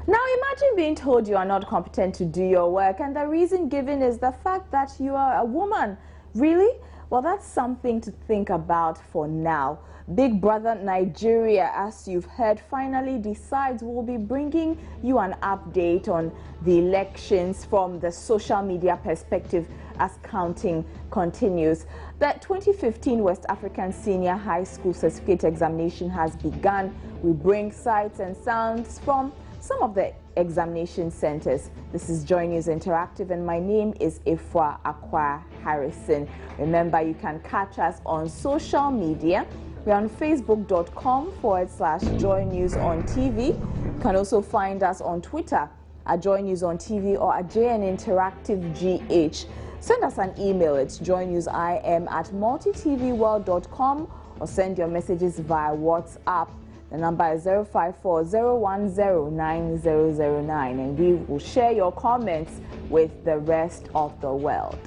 Now imagine being told you are not competent to do your work and the reason given is the fact that you are a woman. Really? Well, that's something to think about for now. Big Brother Nigeria, as you've heard, finally decides we'll be bringing you an update on the elections from the social media perspective as counting continues. The 2015 West African Senior High School Certificate Examination has begun. We bring sights and sounds from some of the examination centers. This is Joy News Interactive and my name is Ifwa Akwa Harrison. Remember, you can catch us on social media. We're on facebook.com/Joy News on TV. You can also find us on Twitter at Joy News on TV or at JN Interactive GH. Send us an email. It's joynewsim@multitvworld.com or send your messages via WhatsApp. The number is 054-010-9009 and we will share your comments with the rest of the world.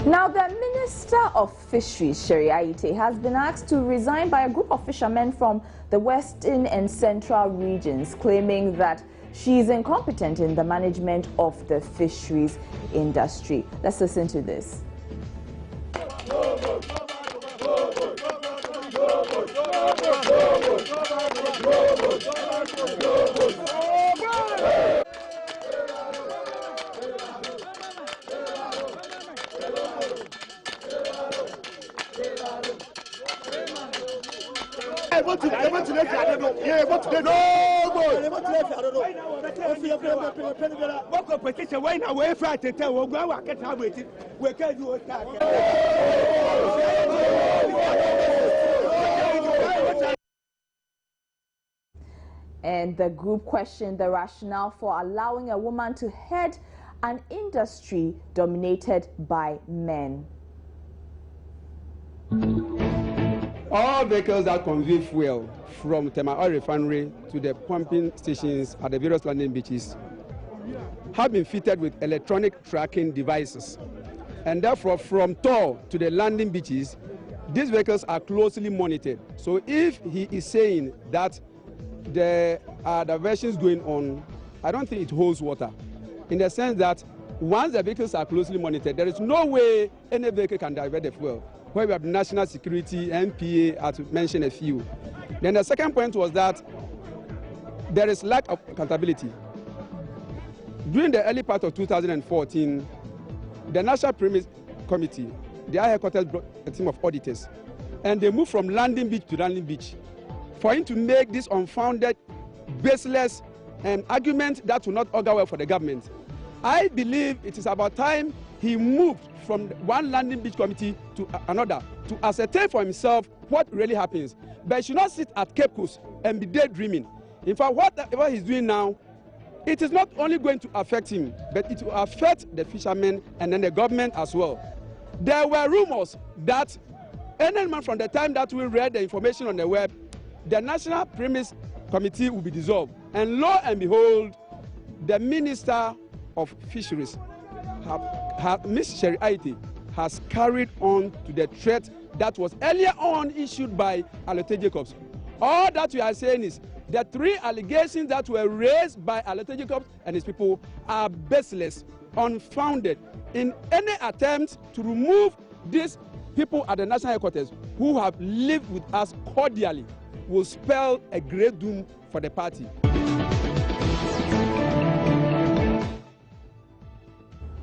Now, the Minister of Fisheries, Sheriaite, has been asked to resign by a group of fishermen from the western and central regions, claiming that she is incompetent in the management of the fisheries industry. Let's listen to this. And the group questioned the rationale for allowing a woman to head an industry dominated by men. All vehicles that convey fuel from Tema Oil Refinery to the pumping stations at the various landing beaches have been fitted with electronic tracking devices. And therefore, from tow to the landing beaches, these vehicles are closely monitored. So if he is saying that there are diversions going on, I don't think it holds water, in the sense that once the vehicles are closely monitored, there is no way any vehicle can divert the fuel. Where we have national security, NPA, to mention a few. Then the second point was that there is lack of accountability. During the early part of 2014, the National Fisheries Committee, their headquarters, brought a team of auditors, and they moved from landing beach to landing beach for him to make this unfounded, baseless argument that will not augur well for the government. I believe it is about time he moved from one landing beach committee to another to ascertain for himself what really happens. But he should not sit at Cape Coast and be daydreaming. In fact, whatever he's doing now, it is not only going to affect him, but it will affect the fishermen and then the government as well. There were rumors that any man from the time that we read the information on the web, the National Fisheries Committee will be dissolved. And lo and behold, the Minister of Fisheries, Ms. Sheriaite, has carried on to the threat that was earlier on issued by Alote Jacobs. All that we are saying is the three allegations that were raised by Alote Jacobs and his people are baseless, unfounded. In any attempt to remove these people at the national headquarters who have lived with us cordially will spell a great doom for the party.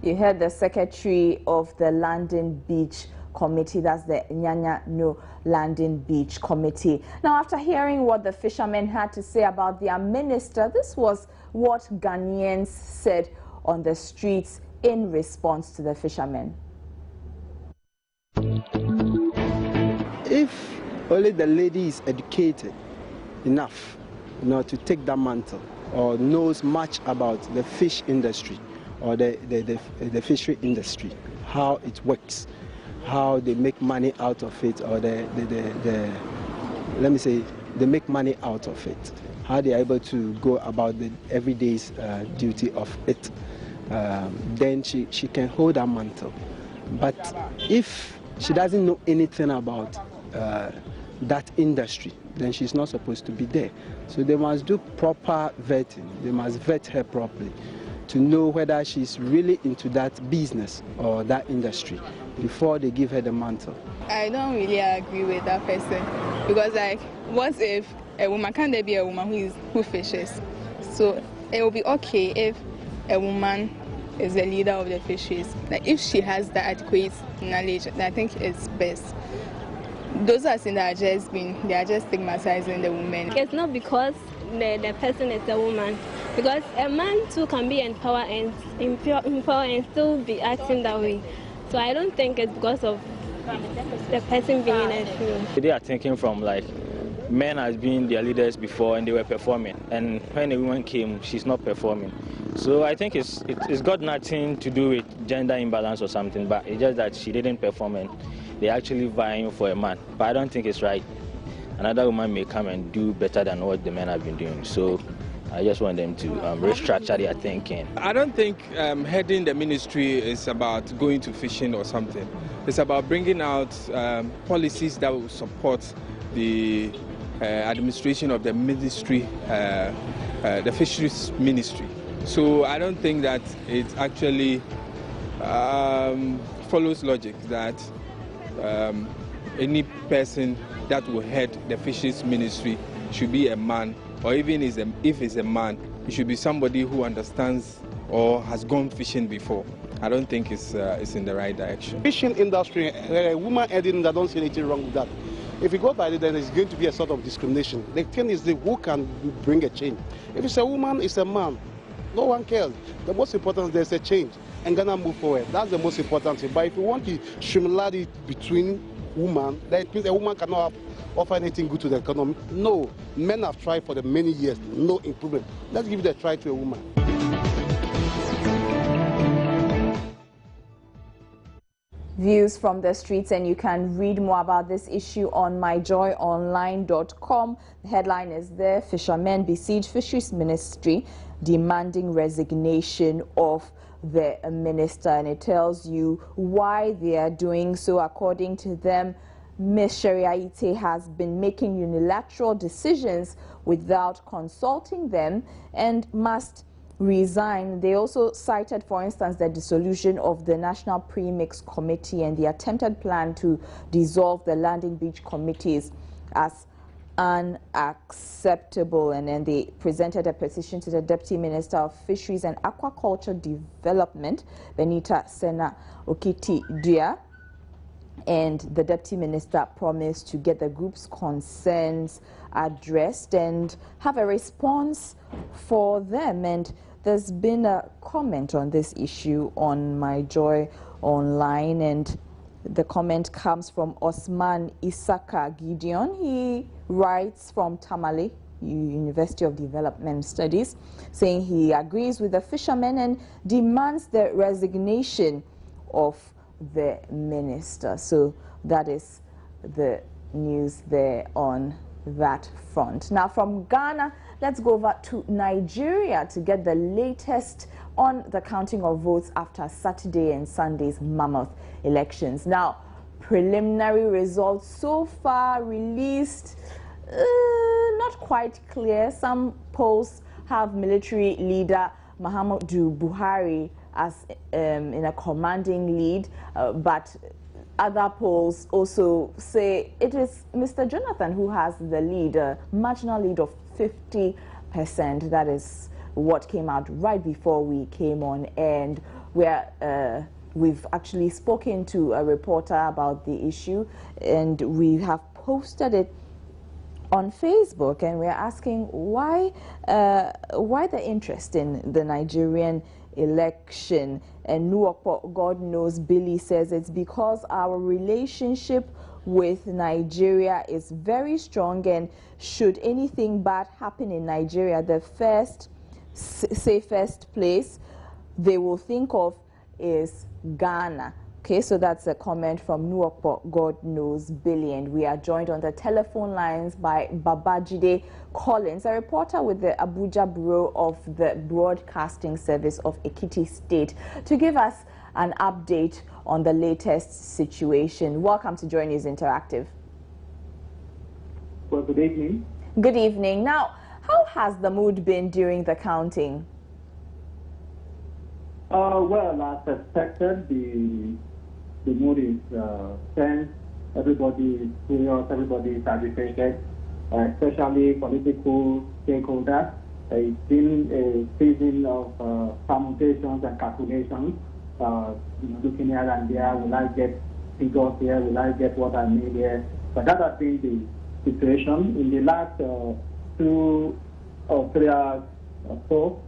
You heard the secretary of the Landing Beach Committee, that's the Nyanya No Landing Beach Committee. Now, after hearing what the fishermen had to say about their minister, this was what Ghanaians said on the streets in response to the fishermen. If only the lady is educated enough, to take that mantle or knows much about the fish industry, or the fishery industry, how it works, how they make money out of it, or let me say, they make money out of it, how they are able to go about the everyday's duty of it. then she can hold that mantle. But if she doesn't know anything about that industry, then she's not supposed to be there. So they must do proper vetting. They must vet her properly to know whether she's really into that business or that industry before they give her the mantle. I don't really agree with that person, because like, what if a woman, can there be a woman who fishes? So it will be okay if a woman is the leader of the fisheries. Like, if she has the adequate knowledge, I think it's best. Those are things that they are just stigmatizing the women. It's not because the person is a woman, because a man too can be empowered and still be acting that way. So I don't think it's because of the person being a female. They are thinking from like men as being their leaders before and they were performing, and when a woman came, she's not performing. So I think it's got nothing to do with gender imbalance or something, but it's just that she didn't perform and they're actually vying for a man. But I don't think it's right. Another woman may come and do better than what the men have been doing. So I just want them to restructure their thinking. I don't think heading the ministry is about going to fishing or something. It's about bringing out policies that will support the administration of the ministry, the Fisheries Ministry. So I don't think that it actually follows logic that any person that will head the Fisheries Ministry should be a man, or even if it's a man, it should be somebody who understands or has gone fishing before. I don't think it's in the right direction. Fishing industry, a woman heading, I don't see anything wrong with that. If you go by it, then it's going to be a sort of discrimination. The thing is, who can bring a change? If it's a woman, it's a man. No one cares. The most important is there's a change and Ghana move forward. That's the most important thing. But if you want the similarity between women, that means a woman cannot offer anything good to the economy. No, men have tried for the many years, no improvement. Let's give it a try to a woman. Views from the streets, and you can read more about this issue on myjoyonline.com. The headline is there: Fishermen besiege Fisheries Ministry demanding resignation of the minister, and it tells you why they are doing so. According to them, Ms. Sheriaite has been making unilateral decisions without consulting them and must resign. They also cited, for instance, the dissolution of the National Premix Committee and the attempted plan to dissolve the landing beach committees as unacceptable. And then they presented a petition to the Deputy Minister of Fisheries and Aquaculture Development, Benita Sena Okiti-Dua, and the Deputy Minister promised to get the group's concerns addressed and have a response for them. And there's been a comment on this issue on My Joy Online, and the comment comes from Osman Isaka Gideon. He writes from Tamale University of Development Studies, saying he agrees with the fishermen and demands the resignation of the minister. So that is the news there on that front. Now from Ghana, let's go over to Nigeria to get the latest on the counting of votes after Saturday and Sunday's mammoth elections. Now, preliminary results so far released, not quite clear. Some polls have military leader Muhammadu Buhari as in a commanding lead, but other polls also say it is Mr. Jonathan who has the lead, a marginal lead of 50%. That is what came out right before we came on, and where we've actually spoken to a reporter about the issue, and we have posted it on Facebook, and we're asking why the interest in the Nigerian election. And Nuokpo, God knows, Billy says it's because our relationship with Nigeria is very strong, and should anything bad happen in Nigeria, the first safest place they will think of is Ghana. Okay, so that's a comment from Nuokpo, God knows Billy, and we are joined on the telephone lines by Babajide Collins, a reporter with the Abuja Bureau of the Broadcasting Service of Ekiti State, to give us an update on the latest situation. Welcome to Joy News Interactive. Well, good evening. Good evening. Now, how has the mood been during the counting? Well, as expected, the mood is tense. Everybody is serious. Everybody is agitated, especially political stakeholders. It's been a season of permutations and calculations. Looking here and there, will I get figures here? Will I get what I need here? But that has been the situation. In the last 2 or 3 hours or so,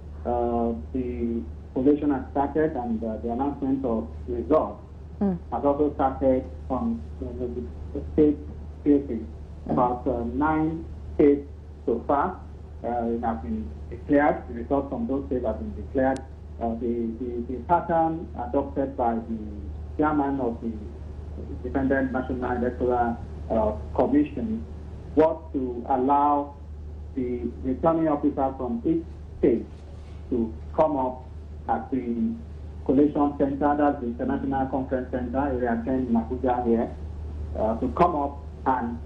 the collation has started, and the announcement of results has also started from the state cases. About 9 states so far have been declared. The results from those states have been declared. The pattern adopted by the chairman of the Independent National Electoral Commission was to allow the returning officers from each state to come up at the collation center, that's the International Conference Center, area 10 in Abuja here, to come up and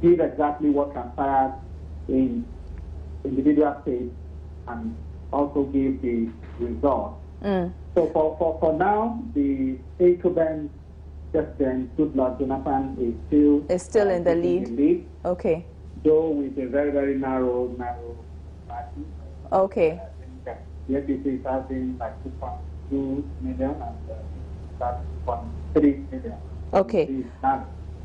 give exactly what transpired in individual states and also give the results. So for now, the incumbent President Goodluck Jonathan is still in the lead. Okay. Though with a very, very narrow margin. Okay. The APC is having like 2.2 million and that's 2.3 million. Okay.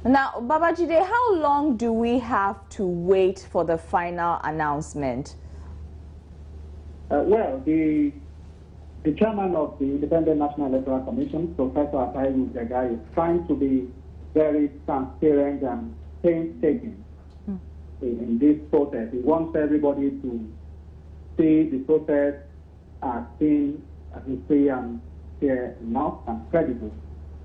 Now, Babajide, how long do we have to wait for the final announcement? Well, the chairman of the Independent National Electoral Commission, Professor Atayi Ujega, is trying to be very transparent and painstaking in this process. He wants everybody to see the process as being free and fair enough and credible.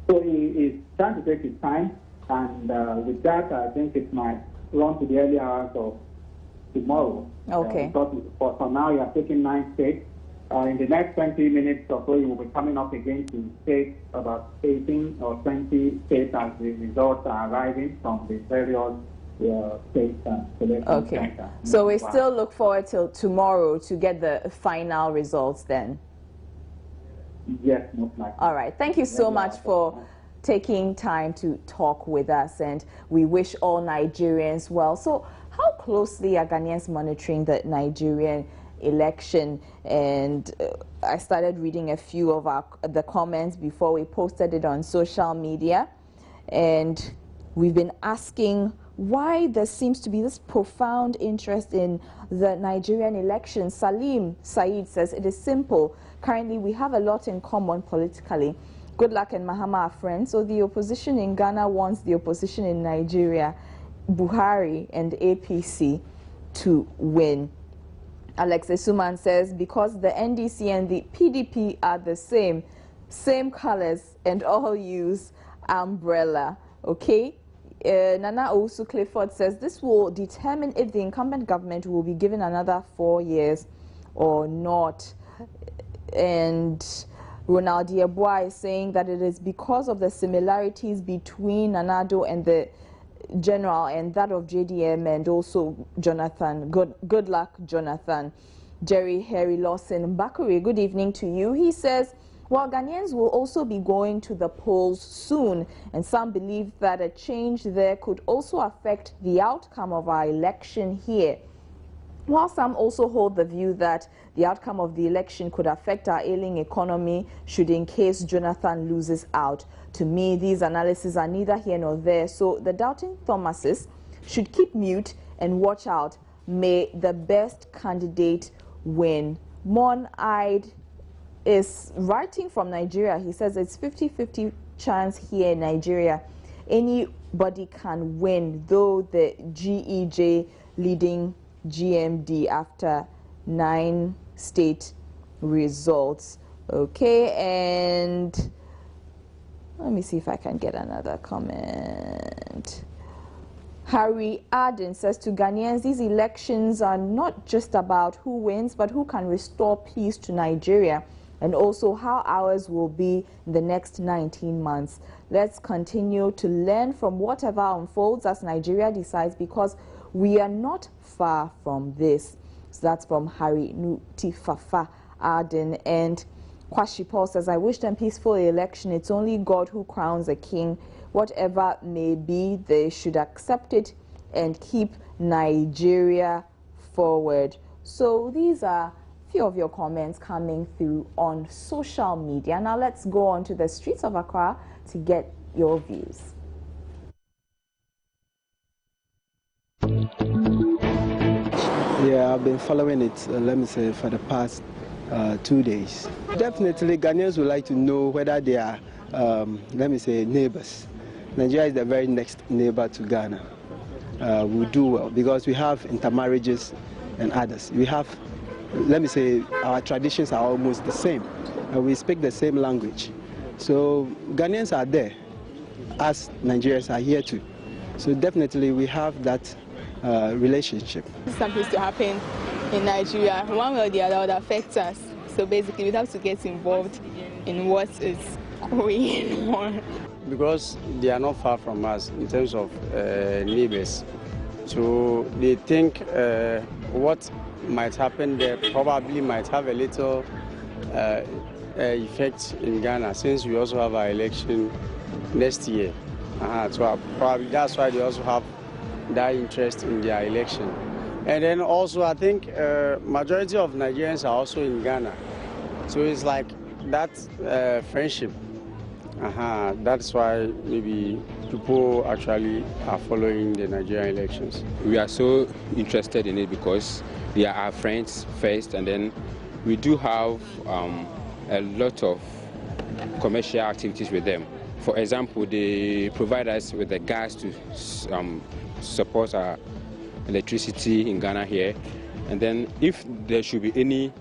So he is trying to take his time, and with that, I think it might run to the early hours of tomorrow. Okay. Because for now, you are taking 9 states. In the next 20 minutes or so, you will be coming up again to take about 18 or 20 states as the results are arriving from the various states and selection centers. So we still look forward till tomorrow to get the final results then? Yes, most likely. All right. Thank you so much for taking time to talk with us, and we wish all Nigerians well. So how closely are Ghanaians monitoring the Nigerian election? And I started reading a few of the comments before we posted it on social media, and we've been asking why there seems to be this profound interest in the Nigerian election. Salim Said says it is simple. Currently, we have a lot in common politically. Goodluck and Mahama are friends, so the opposition in Ghana wants the opposition in Nigeria, Buhari and APC, to win. Alex Esuman says because the NDC and the PDP are the same colors and all use umbrella. Okay. Nana Owusu Clifford says this will determine if the incumbent government will be given another 4 years or not. And Ronald Diebois is saying that it is because of the similarities between Nanado and the general and that of JDM and also Jonathan. Good luck, Jonathan. Jerry Harry Lawson Bakuri, good evening to you. He says, while Ghanaians will also be going to the polls soon, and some believe that a change there could also affect the outcome of our election here. While some also hold the view that the outcome of the election could affect our ailing economy should in case Jonathan loses out. To me, these analyses are neither here nor there, so the doubting Thomases should keep mute and watch out. May the best candidate win. Mon-eyed is writing from Nigeria. He says it's 50-50 chance here in Nigeria. Anybody can win, though the GEJ leading GMD after 9 state results. Okay, and Let me see if I can get another comment. Harry Arden says to Ghanaians, these elections are not just about who wins, but who can restore peace to Nigeria, and also how ours will be in the next 19 months. Let's continue to learn from whatever unfolds as Nigeria decides, because we are not far from this. So that's from Harry Nutifafa Arden. And Kwashi Paul says, I wish them peaceful election. It's only God who crowns a king. Whatever may be, they should accept it and keep Nigeria forward. So these are a few of your comments coming through on social media. Now let's go on to the streets of Accra to get your views. Yeah, I've been following it, let me say, for the past 2 days. Definitely, Ghanaians would like to know whether they are, let me say, neighbors. Nigeria is the very next neighbor to Ghana. We do well because we have intermarriages and others. We have, let me say, our traditions are almost the same. We speak the same language. So Ghanaians are there, as Nigerians are here too. So definitely we have that relationship. Something to happen in Nigeria, one way or the other would affect us. So basically we have to get involved in what is going on. Because they are not far from us in terms of neighbors. So they think what might happen there probably might have a little effect in Ghana, since we also have our election next year. So probably that's why they also have that interest in their election. And then also I think majority of Nigerians are also in Ghana. So it's like that friendship. That's why maybe people actually are following the Nigerian elections. We are so interested in it because they are our friends first, and then we do have a lot of commercial activities with them. For example, they provide us with the gas to support our electricity in Ghana here. And then if there should be any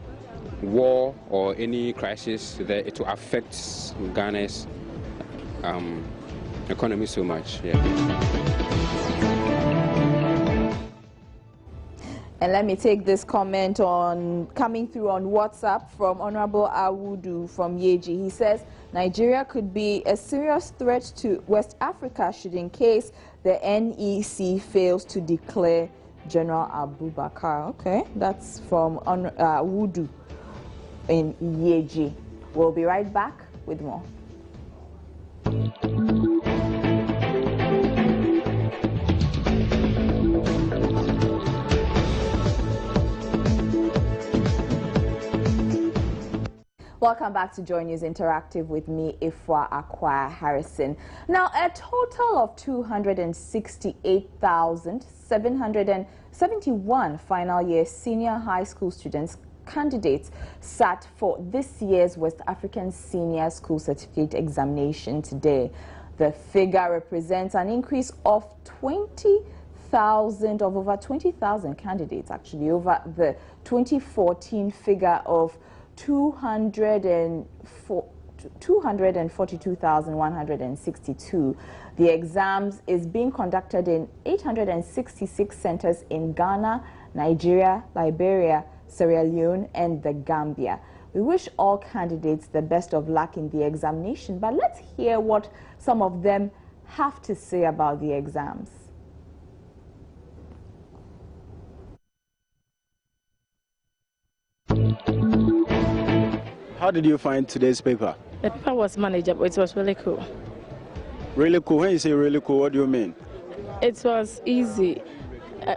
war or any crisis, that it will affect Ghana's economy so much. Yeah. And let me take this comment on coming through on WhatsApp from Honorable Awudu from Yeji. He says Nigeria could be a serious threat to West Africa should, in case the NEC fails to declare General Abubakar. Okay, that's from Awudu in Yeji. We'll be right back with more. Welcome back to Joy News Interactive with me, Ifwa Akwa Harrison. Now, a total of 268,771 final year senior high school students candidates sat for this year's West African Senior School Certificate examination today. The figure represents an increase of over 20,000 candidates, actually, over the 2014 figure of 242,162. The exams is being conducted in 866 centers in Ghana, Nigeria, Liberia, Sierra Leone, and the Gambia. We wish all candidates the best of luck in the examination, but let's hear what some of them have to say about the exams. How did you find today's paper? The paper was manageable. It was really cool. Really cool? When you say really cool, what do you mean? It was easy.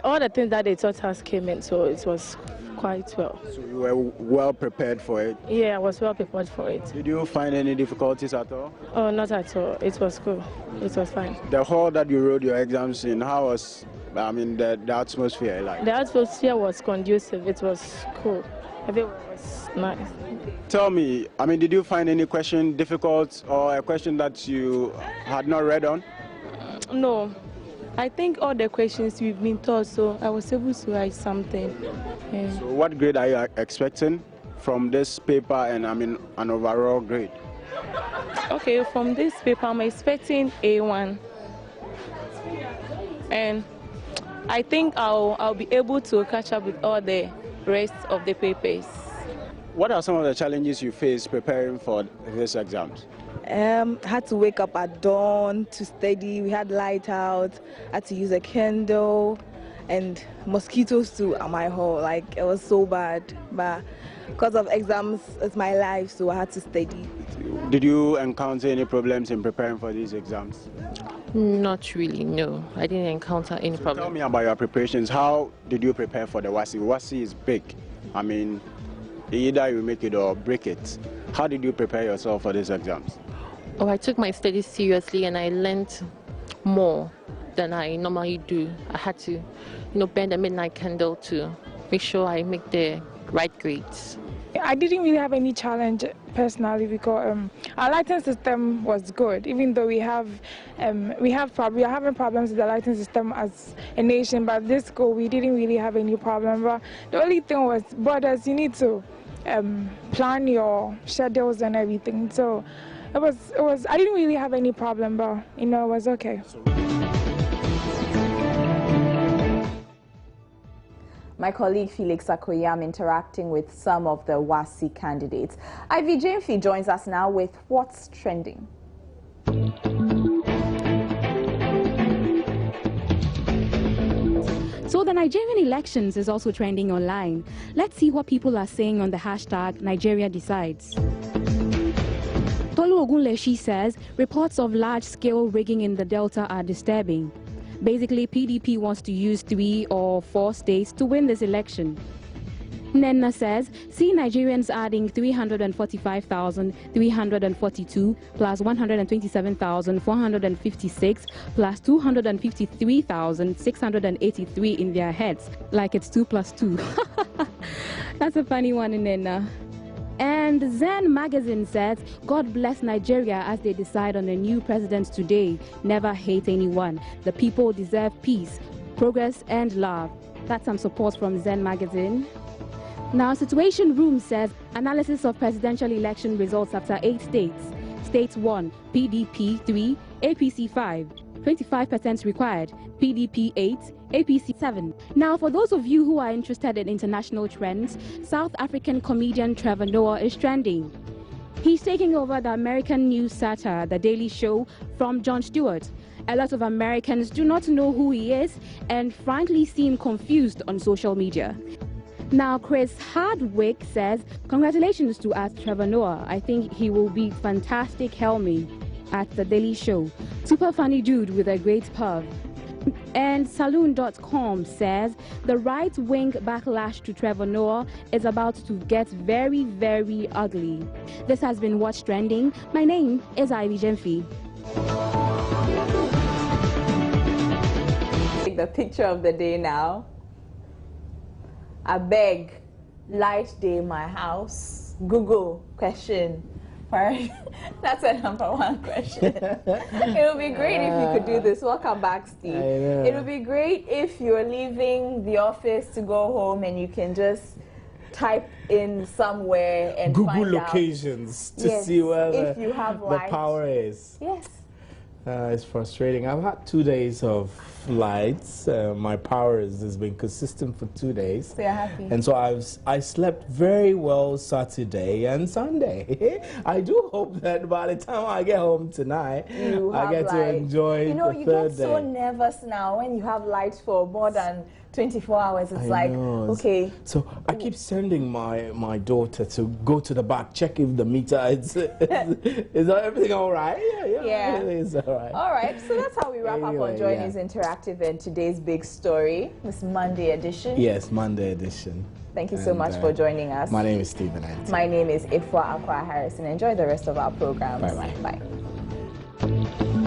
All the things that they taught us came in, so it was quite well. So you were well prepared for it? Yeah, I was well prepared for it. Did you find any difficulties at all? Oh, not at all. It was cool. It was fine. The hall that you wrote your exams in, how was, the atmosphere like? The atmosphere was conducive. It was cool. Everyone was nice. Tell me, did you find any question difficult or a question that you had not read on? No. I think all the questions we've been taught, so I was able to write something. Yeah. So what grade are you expecting from this paper and an overall grade? Okay, from this paper, I'm expecting A1. And I think I'll be able to catch up with all the rest of the papers. What are some of the challenges you face preparing for this exams? Had to wake up at dawn to study. We had light out. Had to use a candle, and mosquitoes too at my hall. Like, it was so bad. But because of exams, it's my life, so I had to study. Did you encounter any problems in preparing for these exams? Not really, no. I didn't encounter any problem. Tell me about your preparations. How did you prepare for the WASSCE? WASSCE is big. I mean, either you make it or break it. How did you prepare yourself for these exams? Oh, I took my studies seriously and I learned more than I normally do. I had to, burn the midnight candle to make sure I make the right grades. I didn't really have any challenge personally because our lighting system was good. Even though we are having problems with the lighting system as a nation, but this school we didn't really have any problem. But the only thing was, brothers, you need to plan your schedules and everything. So it was. I didn't really have any problem, but it was okay. My colleague Felix Akoyam interacting with some of the WASSCE candidates. Ivy Jamfi joins us now with what's trending. So the Nigerian elections is also trending online. Let's see what people are saying on the hashtag Nigeria Decides. Tolu Ogunleshi says reports of large-scale rigging in the Delta are disturbing. Basically, PDP wants to use 3 or 4 states to win this election. Nenna says, see Nigerians adding 345,342 plus 127,456 plus 253,683 in their heads, like it's 2 plus 2. That's a funny one, Nenna. And Zen magazine says, God bless Nigeria as they decide on a new president today. Never hate anyone. The people deserve peace, progress, and love. That's some support from Zen magazine. Now, Situation Room says, analysis of presidential election results after 8 states. States 1, PDP 3, APC 5. 25% required, PDP 8, APC 7. Now, for those of you who are interested in international trends, South African comedian Trevor Noah is trending. He's taking over the American news satire, The Daily Show, from Jon Stewart. A lot of Americans do not know who he is and frankly seem confused on social media. Now, Chris Hardwick says, congratulations to Trevor Noah. I think he will be fantastic helming at The Daily Show. Super funny dude with a great pub. And Saloon.com says the right-wing backlash to Trevor Noah is about to get very, very ugly. This has been What's Trending. My name is Ivy Jamfi. Take the picture of the day now. I beg, light day my house. Google question. That's a #1 question. It would be great if you could do this. Welcome back, Steve. It would be great if you're leaving the office to go home and you can just type in somewhere and Google find locations out, to see where the power is. Yes. It's frustrating. I've had 2 days of lights. My power has been consistent for 2 days. So you're happy. And so I slept very well Saturday and Sunday. I do hope that by the time I get home tonight, I get to enjoy the third day. You get so nervous now when you have lights for more than 24 hours. It's like, okay. So I keep sending my daughter to go to the back, check if the meter is everything all right? Yeah. It's all right. All right. So that's how we wrap up on Joy News Interactive and today's big story, this Monday edition. Yes, Monday edition. Thank you so much for joining us. My name is Stephen Ant. My name is Ifwa Akwa Harrison. Enjoy the rest of our programs. Bye-bye. Bye.